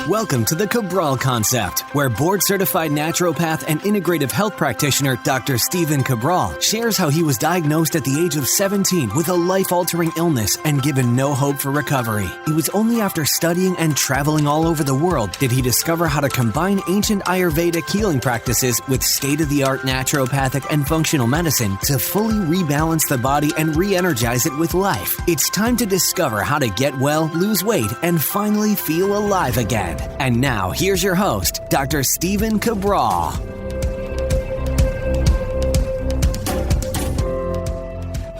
Welcome to the Cabral Concept, where board-certified naturopath and integrative health practitioner Dr. Stephen Cabral shares how he was diagnosed at the age of 17 with a life-altering illness and given no hope for recovery. It was only after studying and traveling all over the world did he discover how to combine ancient Ayurvedic healing practices with state-of-the-art naturopathic and functional medicine to fully rebalance the body and re-energize it with life. It's time to discover how to get well, lose weight, and finally feel alive again. And now, here's your host, Dr. Stephen Cabral.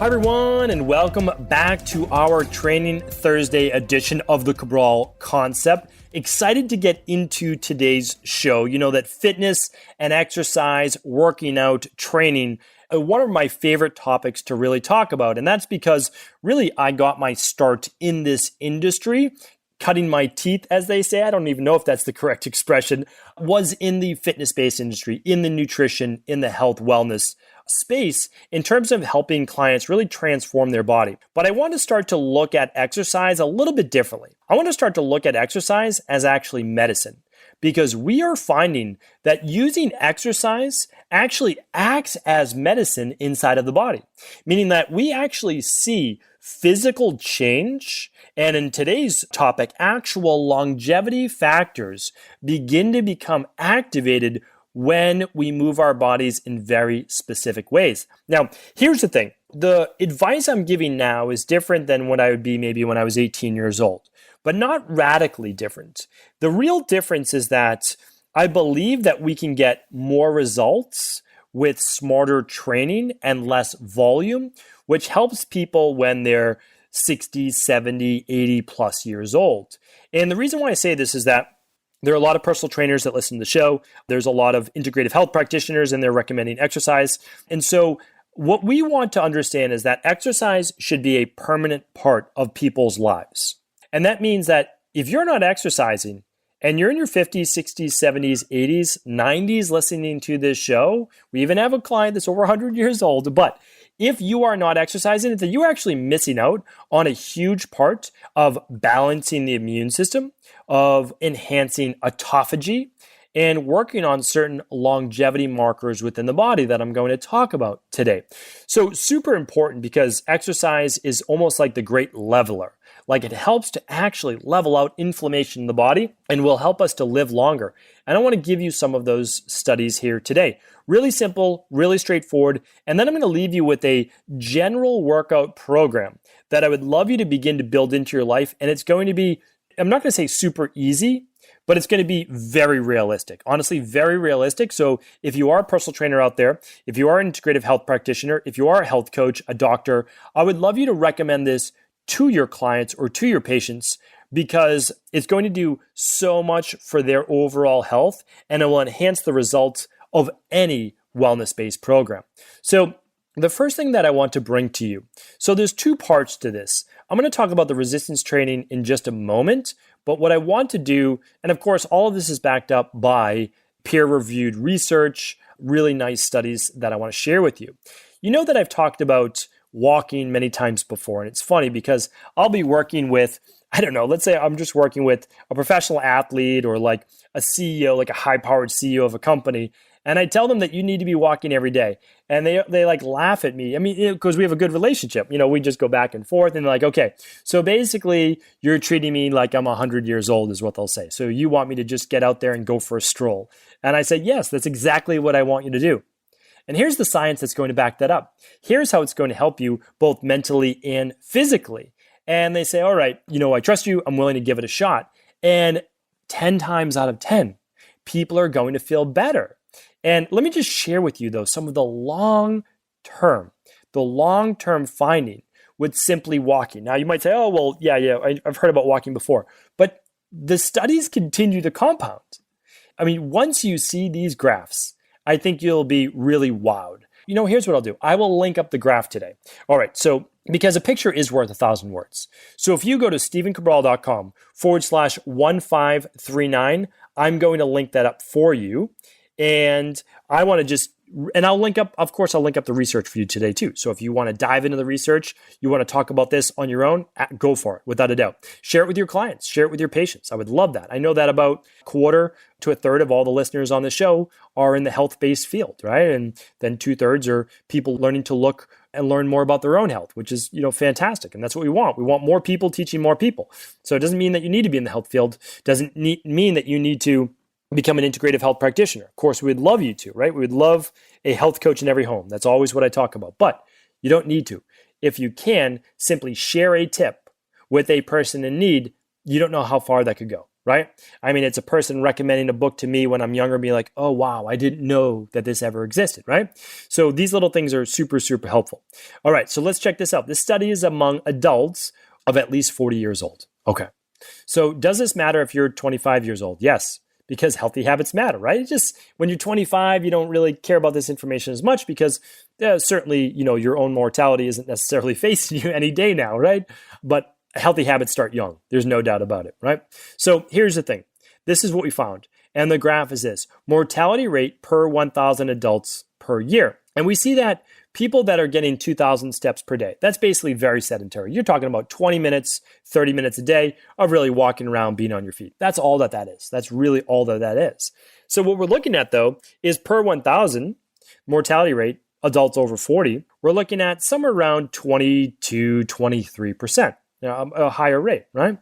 Hi, everyone, and welcome back to our Training Thursday edition of the Cabral Concept. Excited to get into today's show. You know that fitness and exercise, working out, training, one of my favorite topics to really talk about. And that's because really I got my start in this industry. Cutting my teeth, as they say, I don't even know if that's the correct expression, was in the fitness-based industry, in the nutrition, in the health wellness space, in terms of helping clients really transform their body. But I want to start to look at exercise a little bit differently. I want to start to look at exercise as actually medicine, because we are finding that using exercise actually acts as medicine inside of the body, meaning that we actually see physical change, and in today's topic, actual longevity factors begin to become activated when we move our bodies in very specific ways. Now, here's the thing. The advice I'm giving now is different than what I would be maybe when I was 18 years old, but not radically different. The real difference is that I believe that we can get more results with smarter training and less volume, which helps people when they're 60, 70, 80 plus years old. And the reason why I say this is that there are a lot of personal trainers that listen to the show. There's a lot of integrative health practitioners, and they're recommending exercise. And so what we want to understand is that exercise should be a permanent part of people's lives. And that means that if you're not exercising and you're in your 50s, 60s, 70s, 80s, 90s listening to this show, we even have a client that's over 100 years old, but if you are not exercising, then you're actually missing out on a huge part of balancing the immune system, of enhancing autophagy, and working on certain longevity markers within the body that I'm going to talk about today. So super important, because exercise is almost like the great leveler. Like, it helps to actually level out inflammation in the body and will help us to live longer. And I want to give you some of those studies here today. Really simple, really straightforward. And then I'm going to leave you with a general workout program that I would love you to begin to build into your life. And it's going to be, I'm not going to say super easy, but it's going to be very realistic. Honestly, very realistic. So if you are a personal trainer out there, if you are an integrative health practitioner, if you are a health coach, a doctor, I would love you to recommend this to your clients or to your patients, because it's going to do so much for their overall health, and it will enhance the results of any wellness-based program. So the first thing that I want to bring to you, so there's two parts to this. I'm going to talk about the resistance training in just a moment, but what I want to do, and of course, all of this is backed up by peer-reviewed research, really nice studies that I want to share with you. You know that I've talked about walking many times before, and it's funny because I'll be working with, I don't know, let's say I'm just working with a professional athlete or like a CEO, like a high-powered CEO of a company, and I tell them that you need to be walking every day. And they like laugh at me. I mean, because we have a good relationship. You know, we just go back and forth, and they're like, okay, so basically you're treating me like I'm 100 years old is what they'll say. So you want me to just get out there and go for a stroll. And I said, yes, that's exactly what I want you to do. And here's the science that's going to back that up. Here's how it's going to help you both mentally and physically. And they say, all right, you know, I trust you. I'm willing to give it a shot. And 10 times out of 10, people are going to feel better. And let me just share with you, though, some of the long-term finding with simply walking. Now, you might say, oh, well, yeah, I've heard about walking before. But the studies continue to compound. I mean, once you see these graphs, I think you'll be really wowed. You know, here's what I'll do. I will link up the graph today. All right, so because a picture is worth 1,000 words. So if you go to stephencabral.com/1539, I'm going to link that up for you. And I want to just And I'll link up the research for you today too. So if you want to dive into the research, you want to talk about this on your own, go for it, without a doubt. Share it with your clients, share it with your patients. I would love that. I know that about a quarter to a third of all the listeners on the show are in the health-based field, right? And then 2/3 are people learning to look and learn more about their own health, which is, fantastic. And that's what we want. We want more people teaching more people. So it doesn't mean that you need to be in the health field. Doesn't mean that you need to become an integrative health practitioner. Of course, we'd love you to, right? We would love a health coach in every home. That's always what I talk about, but you don't need to. If you can simply share a tip with a person in need, you don't know how far that could go, right? I mean, it's a person recommending a book to me when I'm younger, being like, oh, wow, I didn't know that this ever existed, right? So these little things are super, super helpful. All right, so let's check this out. This study is among adults of at least 40 years old. Okay, so does this matter if you're 25 years old? Yes. Because healthy habits matter, right? It's just when you're 25, you don't really care about this information as much because certainly, your own mortality isn't necessarily facing you any day now, right? But healthy habits start young. There's no doubt about it, right? So here's the thing. This is what we found. And the graph is this: mortality rate per 1,000 adults per year. And we see that people that are getting 2,000 steps per day, that's basically very sedentary. You're talking about 20 minutes, 30 minutes a day of really walking around, being on your feet. That's all that is. That's really all that is. So what we're looking at, though, is per 1,000 mortality rate, adults over 40, we're looking at somewhere around 22, 23%, a higher rate, right?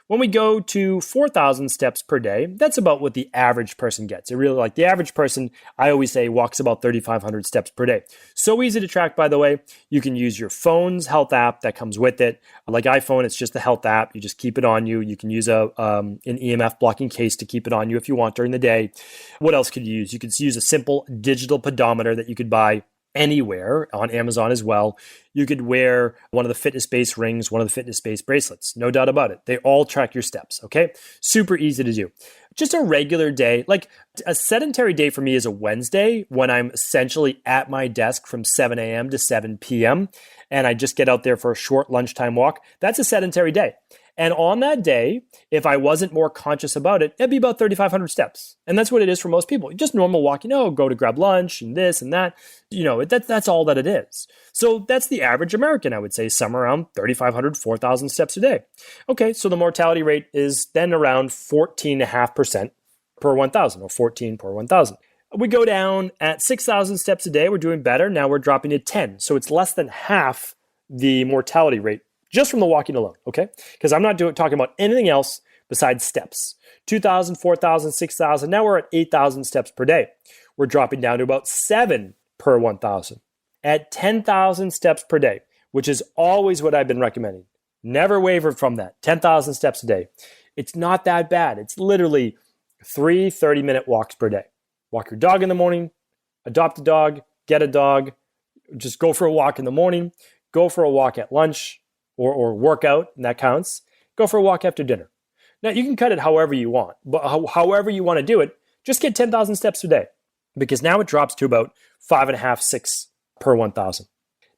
When we go to 4,000 steps per day, that's about what the average person gets. It really, the average person, I always say, walks about 3,500 steps per day. So easy to track, by the way. You can use your phone's health app that comes with it. Like iPhone, it's just the health app. You just keep it on you. You can use an EMF blocking case to keep it on you if you want during the day. What else could you use? You could use a simple digital pedometer that you could buy anywhere on Amazon as well. You could wear one of the fitness-based rings, one of the fitness-based bracelets. No doubt about it. They all track your steps, okay? Super easy to do. Just a regular day, like a sedentary day for me is a Wednesday when I'm essentially at my desk from 7 a.m. to 7 p.m. and I just get out there for a short lunchtime walk. That's a sedentary day. And on that day, if I wasn't more conscious about it, it'd be about 3,500 steps. And that's what it is for most people. Just normal walking, go to grab lunch and this and that. That's all that it is. So that's the average American, I would say, somewhere around 3,500, 4,000 steps a day. Okay, so the mortality rate is then around 14.5% per 1,000, or 14 per 1,000. We go down at 6,000 steps a day. We're doing better. Now we're dropping to 10. So it's less than half the mortality rate just from the walking alone, okay? Because I'm not talking about anything else besides steps. 2,000, 4,000, 6,000. Now we're at 8,000 steps per day. We're dropping down to about 7 per 1,000. At 10,000 steps per day, which is always what I've been recommending. Never wavered from that. 10,000 steps a day. It's not that bad. It's literally 3 30-minute walks per day. Walk your dog in the morning, adopt a dog, get a dog, just go for a walk in the morning, go for a walk at lunch, or workout, and that counts. Go for a walk after dinner. Now, you can cut it however you want, but however you want to do it, just get 10,000 steps a day, because now it drops to about 5.5, 6 per 1,000.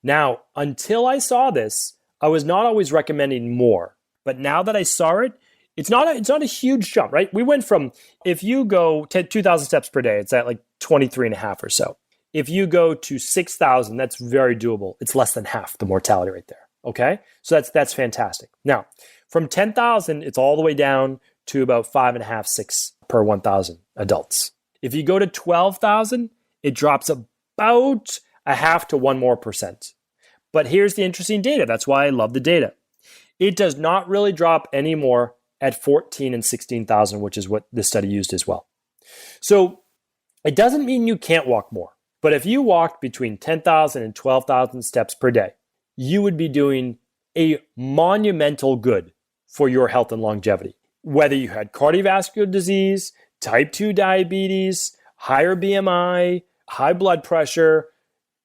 Now, until I saw this, I was not always recommending more, but now that I saw it, it's not a huge jump, right? We went from, if you go to 2,000 steps per day, it's at like 23.5 or so. If you go to 6,000, that's very doable. It's less than half the mortality rate there. Okay, so that's fantastic. Now, from 10,000, it's all the way down to about 5.5, 6 per 1,000 adults. If you go to 12,000, it drops about 0.5 to 1 more percent. But here's the interesting data. That's why I love the data. It does not really drop anymore at 14 and 16,000, which is what this study used as well. So it doesn't mean you can't walk more. But if you walked between 10,000 and 12,000 steps per day, you would be doing a monumental good for your health and longevity. Whether you had cardiovascular disease, type 2 diabetes, higher BMI, high blood pressure,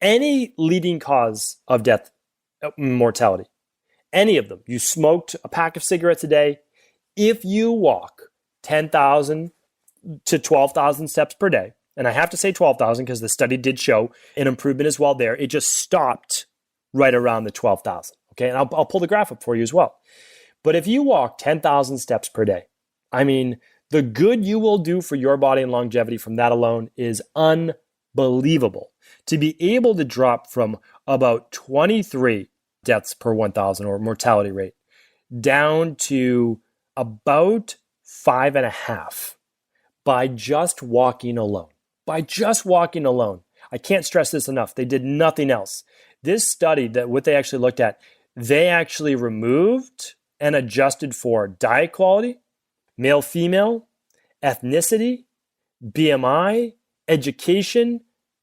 any leading cause of death, mortality, any of them. You smoked a pack of cigarettes a day. If you walk 10,000 to 12,000 steps per day, and I have to say 12,000 because the study did show an improvement as well there. It just stopped right around the 12,000. Okay, and I'll pull the graph up for you as well. But if you walk 10,000 steps per day, I mean, the good you will do for your body and longevity from that alone is unbelievable to be able to drop from about 23 deaths per 1,000 or mortality rate down to about 5.5 by just walking alone. By just walking alone. I can't stress this enough. They did nothing else. This study, that what they actually looked at, they actually removed and adjusted for diet quality, male, female, ethnicity, BMI, education,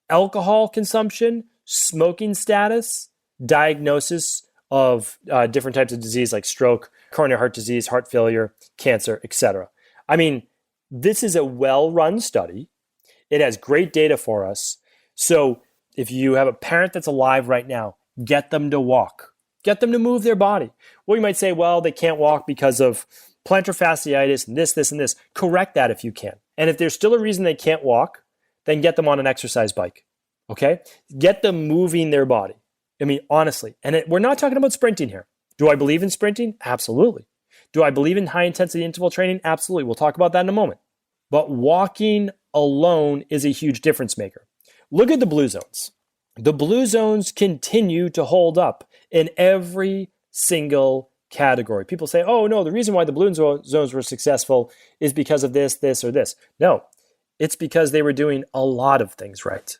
alcohol consumption, smoking status, diagnosis of different types of disease like stroke, coronary heart disease, heart failure, cancer, etc. I mean, this is a well-run study. It has great data for us. So if you have a parent that's alive right now, get them to walk. Get them to move their body. Well, you might say, well, they can't walk because of plantar fasciitis and this, and this. Correct that if you can. And if there's still a reason they can't walk, then get them on an exercise bike, okay? Get them moving their body. I mean, honestly. And we're not talking about sprinting here. Do I believe in sprinting? Absolutely. Do I believe in high-intensity interval training? Absolutely. We'll talk about that in a moment. But walking alone is a huge difference maker. Look at the blue zones. The blue zones continue to hold up in every single category. People say, oh, no, the reason why the blue zones were successful is because of this, or this. No, it's because they were doing a lot of things right.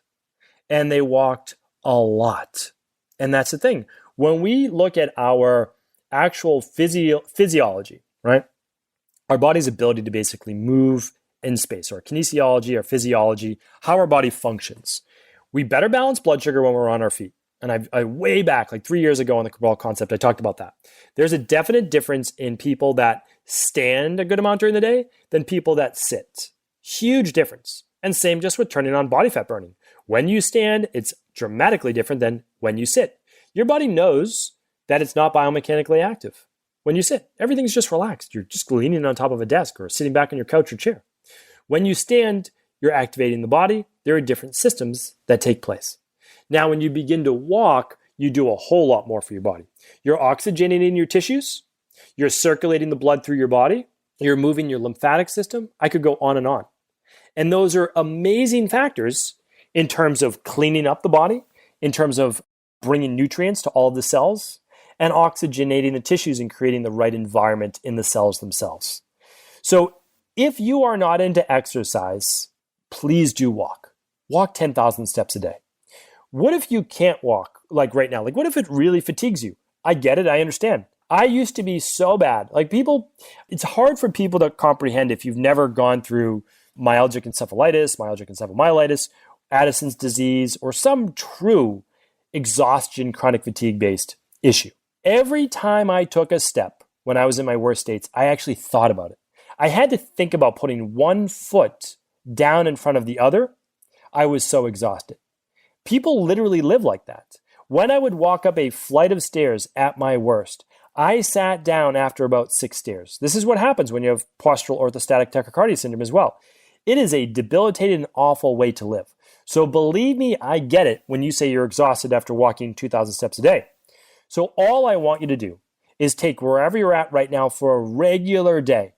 And they walked a lot. And that's the thing. When we look at our actual physiology, right? Our body's ability to basically move in space, or kinesiology, or physiology, how our body functions. We better balance blood sugar when we're on our feet. And I way back, like 3 years ago on the Cabral concept, I talked about that. There's a definite difference in people that stand a good amount during the day than people that sit. Huge difference. And same just with turning on body fat burning. When you stand, it's dramatically different than when you sit. Your body knows that it's not biomechanically active. When you sit, everything's just relaxed. You're just leaning on top of a desk or sitting back on your couch or chair. When you stand, you're activating the body. There are different systems that take place. Now, when you begin to walk, you do a whole lot more for your body. You're oxygenating your tissues. You're circulating the blood through your body. You're moving your lymphatic system. I could go on and on. And those are amazing factors in terms of cleaning up the body, in terms of bringing nutrients to all of the cells, and oxygenating the tissues and creating the right environment in the cells themselves. So if you are not into exercise, please do walk. Walk 10,000 steps a day. What if you can't walk like right now? Like what if it really fatigues you? I get it. I understand. I used to be so bad. Like it's hard for people to comprehend if you've never gone through myalgic encephalitis, myalgic encephalomyelitis, Addison's disease, or some true exhaustion, chronic fatigue-based issue. Every time I took a step when I was in my worst states, I actually thought about it. I had to think about putting one foot down in front of the other. I was so exhausted. People literally live like that. When I would walk up a flight of stairs at my worst, I sat down after about 6 stairs. This is what happens when you have postural orthostatic tachycardia syndrome as well. It is a debilitating and awful way to live. So believe me, I get it when you say you're exhausted after walking 2,000 steps a day. So all I want you to do is take wherever you're at right now for a regular day.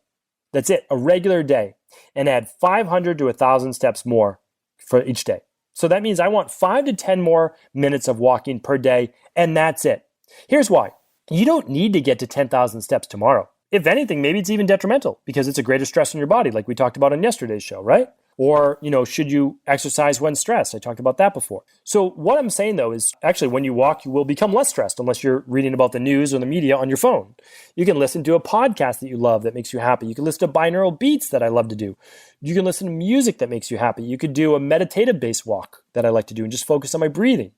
That's it, a regular day, and add 500 to 1,000 steps more for each day. So that means I want 5 to 10 more minutes of walking per day, and that's it. Here's why. You don't need to get to 10,000 steps tomorrow. If anything, maybe it's even detrimental because it's a greater stress on your body, like we talked about on yesterday's show, right? Or, should you exercise when stressed? I talked about that before. So what I'm saying, though, is actually when you walk, you will become less stressed unless you're reading about the news or the media on your phone. You can listen to a podcast that you love that makes you happy. You can listen to binaural beats that I love to do. You can listen to music that makes you happy. You could do a meditative-based walk that I like to do and just focus on my breathing.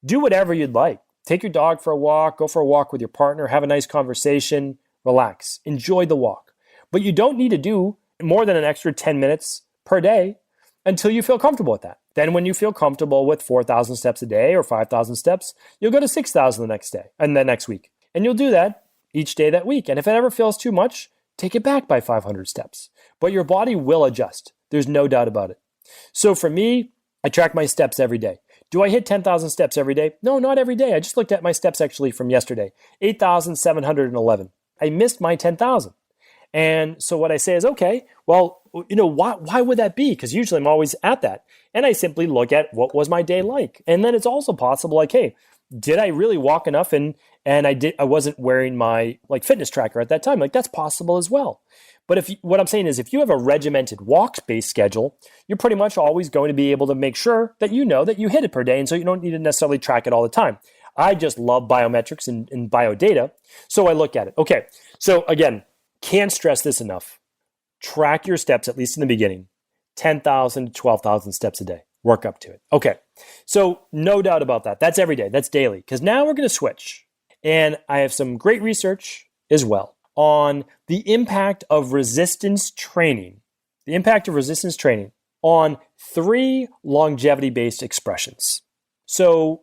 Do whatever you'd like. Take your dog for a walk, go for a walk with your partner, have a nice conversation, relax, enjoy the walk. But you don't need to do more than an extra 10 minutes per day until you feel comfortable with that. Then when you feel comfortable with 4,000 steps a day or 5,000 steps, you'll go to 6,000 the next day and the next week. And you'll do that each day that week. And if it ever feels too much, take it back by 500 steps. But your body will adjust. There's no doubt about it. So for me, I track my steps every day. Do I hit 10,000 steps every day? No, not every day. I just looked at my steps actually from yesterday. 8,711. I missed my 10,000. And so what I say is, okay, well, why would that be? Because usually I'm always at that. And I simply look at what was my day like. And then it's also possible, like, hey, did I really walk enough? And I wasn't wearing my fitness tracker at that time. Like, that's possible as well. But what I'm saying is, if you have a regimented walk-based schedule, you're pretty much always going to be able to make sure that you know that you hit it per day. And so you don't need to necessarily track it all the time. I just love biometrics and biodata. So I look at it. Okay. So again, can't stress this enough. Track your steps, at least in the beginning, 10,000 to 12,000 steps a day. Work up to it. Okay. So no doubt about that. That's every day. That's daily. Because now we're going to switch. And I have some great research as well on the impact of resistance training. The impact of resistance training on 3 longevity-based expressions. So,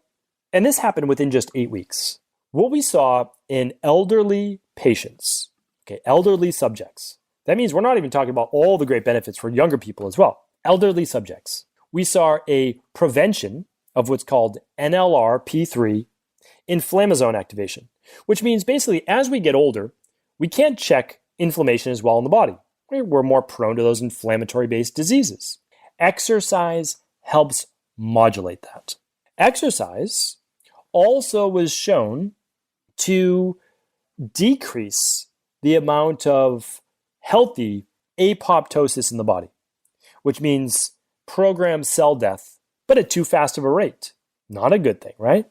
and this happened within just 8 weeks. What we saw in elderly patients, okay, elderly subjects. That means we're not even talking about all the great benefits for younger people as well. Elderly subjects. We saw a prevention of what's called NLRP3 inflammasome activation, which means basically as we get older, we can't check inflammation as well in the body. We're more prone to those inflammatory-based diseases. Exercise helps modulate that. Exercise also was shown to decrease the amount of healthy apoptosis in the body, which means programmed cell death, but at too fast of a rate. Not a good thing, right?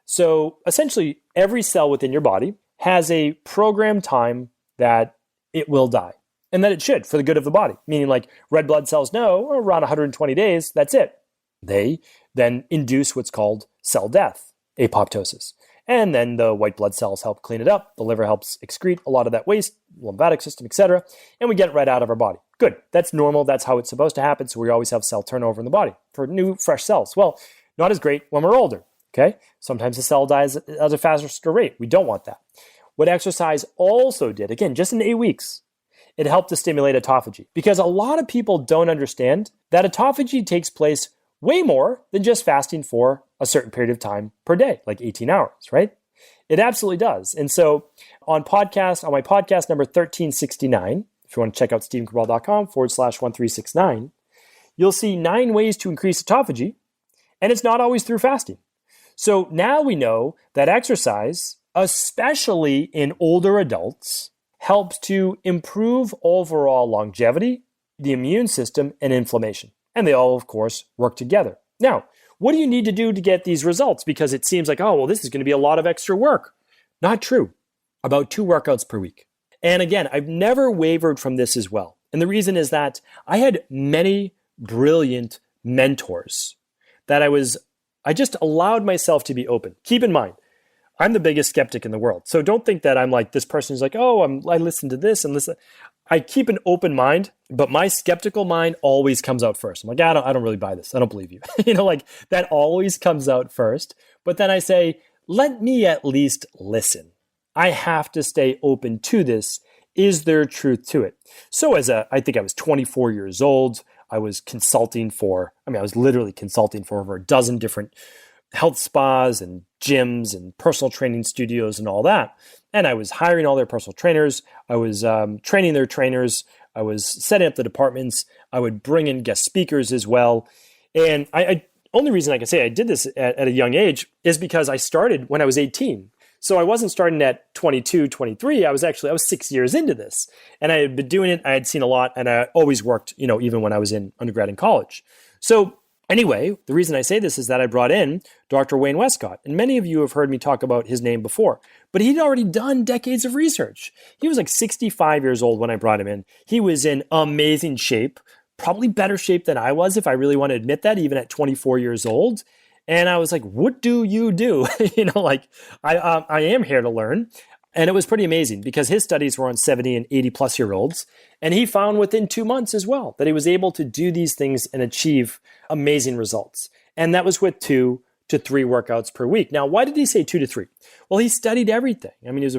So essentially, every cell within your body has a programmed time that it will die, and that it should for the good of the body. Meaning, like red blood cells know around 120 days, that's it. They then induce what's called cell death, apoptosis. And then the white blood cells help clean it up. The liver helps excrete a lot of that waste, lymphatic system, etc. And we get it right out of our body. Good. That's normal. That's how it's supposed to happen. So we always have cell turnover in the body for new, fresh cells. Well, not as great when we're older. Okay. Sometimes the cell dies at a faster rate. We don't want that. What exercise also did, again, just in 8 weeks, it helped to stimulate autophagy. Because a lot of people don't understand that autophagy takes place way more than just fasting for a certain period of time per day, like 18 hours, right? It absolutely does. And so on my podcast number 1369, if you want to check out stevencabral.com/1369, you'll see 9 ways to increase autophagy, and it's not always through fasting. So now we know that exercise, especially in older adults, helps to improve overall longevity, the immune system, and inflammation. And they all, of course, work together. Now, what do you need to do to get these results? Because it seems like, oh, well, this is going to be a lot of extra work. Not true. About 2 workouts per week. And again, I've never wavered from this as well. And the reason is that I had many brilliant mentors that I just allowed myself to be open. Keep in mind, I'm the biggest skeptic in the world. So don't think that I'm like this person who's like, oh, I listen to this and listen. I keep an open mind, but my skeptical mind always comes out first. I'm like, I don't really buy this. I don't believe you. That always comes out first. But then I say, let me at least listen. I have to stay open to this. Is there truth to it? So I think I was 24 years old. I was literally consulting for over a dozen different health spas and gyms and personal training studios and all that. And I was hiring all their personal trainers. I was training their trainers. I was setting up the departments. I would bring in guest speakers as well. And only reason I can say I did this at a young age is because I started when I was 18. So I wasn't starting at 22, 23. I was 6 years into this. And I had been doing it. I had seen a lot. And I always worked, even when I was in undergrad and college. So anyway, the reason I say this is that I brought in Dr. Wayne Westcott. And many of you have heard me talk about his name before. But he'd already done decades of research. He was like 65 years old when I brought him in. He was in amazing shape, probably better shape than I was, if I really want to admit that, even at 24 years old. And I was like, what do you do? I am here to learn. And it was pretty amazing because his studies were on 70 and 80 plus year olds. And he found within 2 months as well that he was able to do these things and achieve amazing results. And that was with 2 to 3 workouts per week. Now, why did he say 2 to 3? Well, he studied everything. He was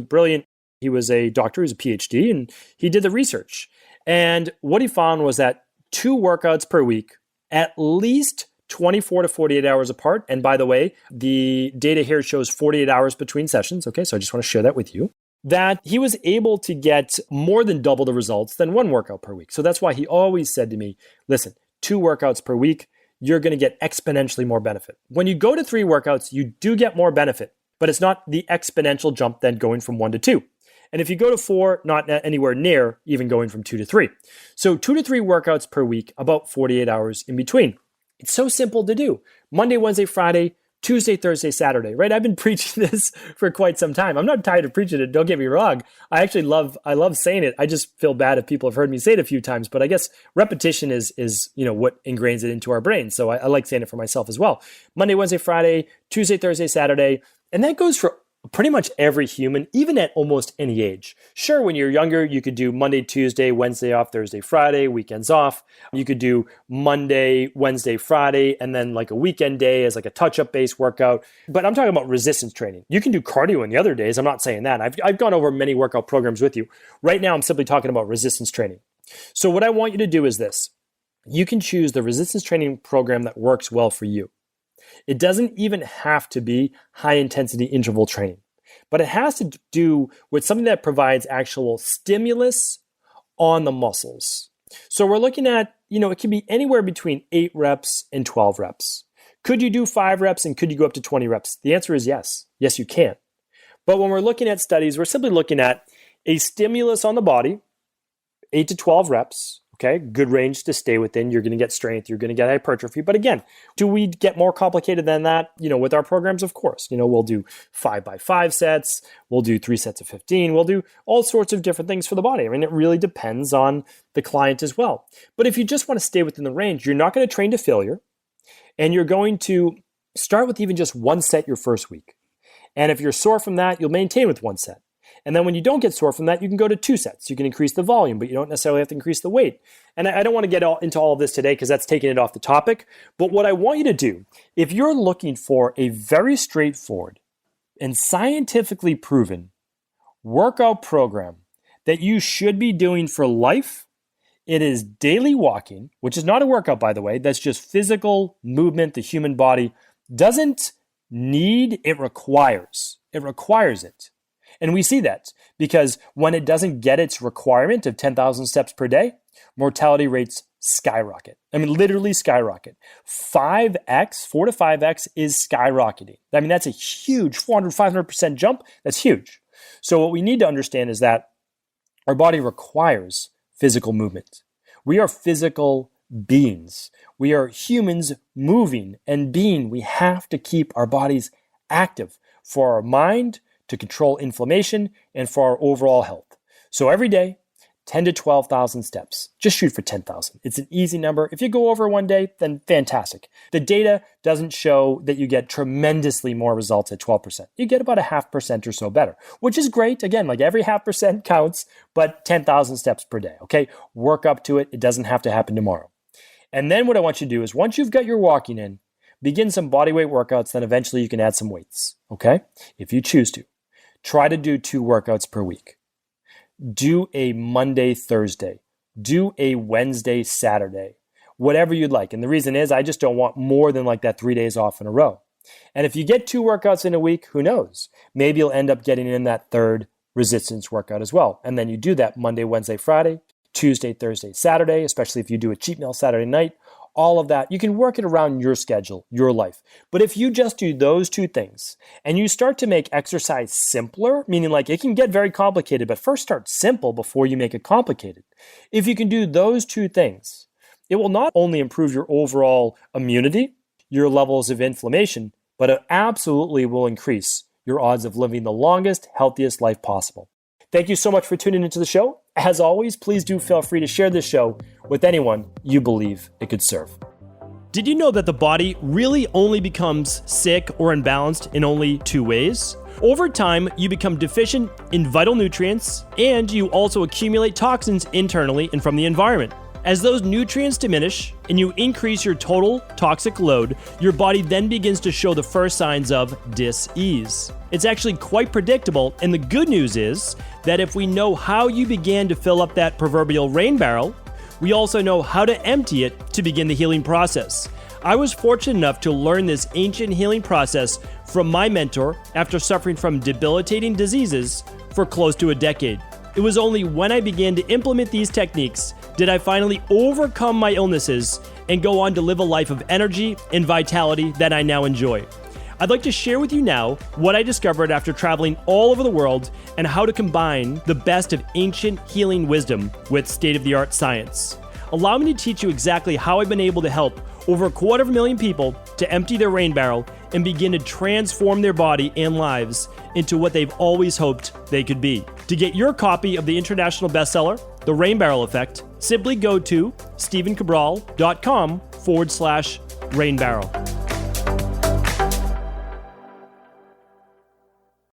he was a doctor, he was a PhD, and he did the research. And what he found was that 2 workouts per week, at least 24 to 48 hours apart. And by the way, the data here shows 48 hours between sessions. Okay, so I just want to share that with you. that he was able to get more than double the results than one workout per week. So that's why he always said to me, listen, 2 workouts per week, you're going to get exponentially more benefit. When you go to 3 workouts, you do get more benefit, but it's not the exponential jump then going from 1 to 2. And if you go to 4, not anywhere near even going from 2 to 3. So 2 to 3 workouts per week, about 48 hours in between. It's so simple to do. Monday, Wednesday, Friday, Tuesday, Thursday, Saturday, right? I've been preaching this for quite some time. I'm not tired of preaching it. Don't get me wrong. I love saying it. I just feel bad if people have heard me say it a few times, but I guess repetition is what ingrains it into our brains. So I like saying it for myself as well. Monday, Wednesday, Friday, Tuesday, Thursday, Saturday. And that goes for pretty much every human, even at almost any age. Sure, when you're younger, you could do Monday, Tuesday, Wednesday off, Thursday, Friday, weekends off. You could do Monday, Wednesday, Friday, and then like a weekend day as like a touch-up based workout. But I'm talking about resistance training. You can do cardio in the other days. I'm not saying that. I've gone over many workout programs with you. Right now, I'm simply talking about resistance training. So what I want you to do is this. You can choose the resistance training program that works well for you. It doesn't even have to be high-intensity interval training, but it has to do with something that provides actual stimulus on the muscles. So we're looking at, it can be anywhere between 8 reps and 12 reps. Could you do 5 reps and could you go up to 20 reps? The answer is yes. Yes, you can. But when we're looking at studies, we're simply looking at a stimulus on the body, 8 to 12 reps. Okay, good range to stay within. You're going to get strength. You're going to get hypertrophy. But again, do we get more complicated than that? With our programs, of course. We'll do 5x5 sets. We'll do 3 sets of 15. We'll do all sorts of different things for the body. I mean, it really depends on the client as well. But if you just want to stay within the range, you're not going to train to failure. And you're going to start with even just 1 set your first week. And if you're sore from that, you'll maintain with 1 set. And then when you don't get sore from that, you can go to 2 sets. You can increase the volume, but you don't necessarily have to increase the weight. And I don't want to get into all of this today because that's taking it off the topic. But what I want you to do, if you're looking for a very straightforward and scientifically proven workout program that you should be doing for life, it is daily walking, which is not a workout, by the way. That's just physical movement the human body doesn't need, it requires. It requires it. And we see that because when it doesn't get its requirement of 10,000 steps per day, mortality rates skyrocket. I mean, literally skyrocket. 4 to 5x is skyrocketing. I mean, that's a huge 400, 500% jump. That's huge. So what we need to understand is that our body requires physical movement. We are physical beings. We are humans moving and being. We have to keep our bodies active for our mind, to control inflammation, and for our overall health. So every day, 10 to 12,000 steps. Just shoot for 10,000. It's an easy number. If you go over one day, then fantastic. The data doesn't show that you get tremendously more results at 12%. You get about a 0.5% or so better, which is great. Again, like every 0.5% counts, but 10,000 steps per day, okay? Work up to it. It doesn't have to happen tomorrow. And then what I want you to do is once you've got your walking in, begin some bodyweight workouts, then eventually you can add some weights, okay? If you choose to. Try to do 2 workouts per week. Do a Monday, Thursday. Do a Wednesday, Saturday. Whatever you'd like. And the reason is I just don't want more than like that 3 days off in a row. And if you get 2 workouts in a week, who knows? Maybe you'll end up getting in that 3rd resistance workout as well. And then you do that Monday, Wednesday, Friday, Tuesday, Thursday, Saturday, especially if you do a cheat meal Saturday night. All of that, you can work it around your schedule, your life. But if you just do those 2 things and you start to make exercise simpler, meaning like it can get very complicated, but first start simple before you make it complicated. If you can do those 2 things, it will not only improve your overall immunity, your levels of inflammation, but it absolutely will increase your odds of living the longest, healthiest life possible. Thank you so much for tuning into the show. As always, please do feel free to share this show with anyone you believe it could serve. Did you know that the body really only becomes sick or imbalanced in only 2 ways? Over time, you become deficient in vital nutrients, and you also accumulate toxins internally and from the environment. As those nutrients diminish and you increase your total toxic load, your body then begins to show the first signs of dis-ease. It's actually quite predictable, and the good news is that if we know how you began to fill up that proverbial rain barrel, we also know how to empty it to begin the healing process. I was fortunate enough to learn this ancient healing process from my mentor after suffering from debilitating diseases for close to a decade. It was only when I began to implement these techniques did I finally overcome my illnesses and go on to live a life of energy and vitality that I now enjoy. I'd like to share with you now what I discovered after traveling all over the world and how to combine the best of ancient healing wisdom with state-of-the-art science. Allow me to teach you exactly how I've been able to help over 250,000 people to empty their rain barrel and begin to transform their body and lives into what they've always hoped they could be. To get your copy of the international bestseller, The Rain Barrel Effect, simply go to stephencabral.com/rainbarrel.